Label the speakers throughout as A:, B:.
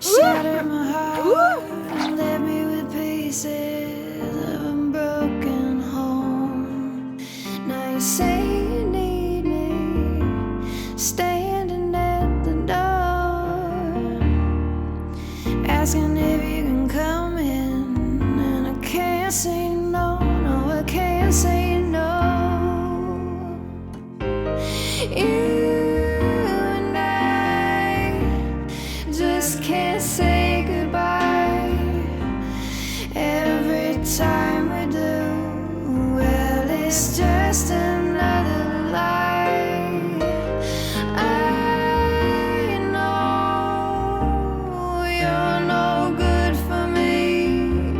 A: Shattered my heart and left me with pieces of a broken home. Now you say you need me, standing at the door, asking if you can come in, and I can't say no, no, I can't say no. You and I just can't say goodbye. Every time we do, well, it's just another lie. I know you're no good for me,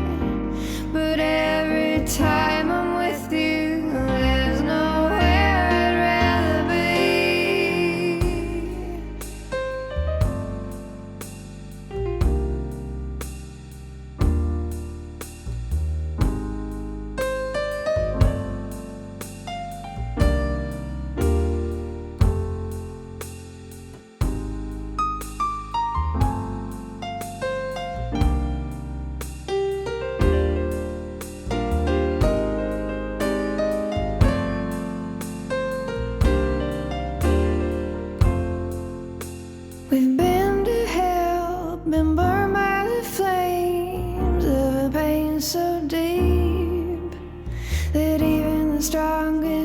A: but every time I'm with you, there's nowhere I'd rather be. We've been to hell, been burned by the flames of a pain so deep that even the strongest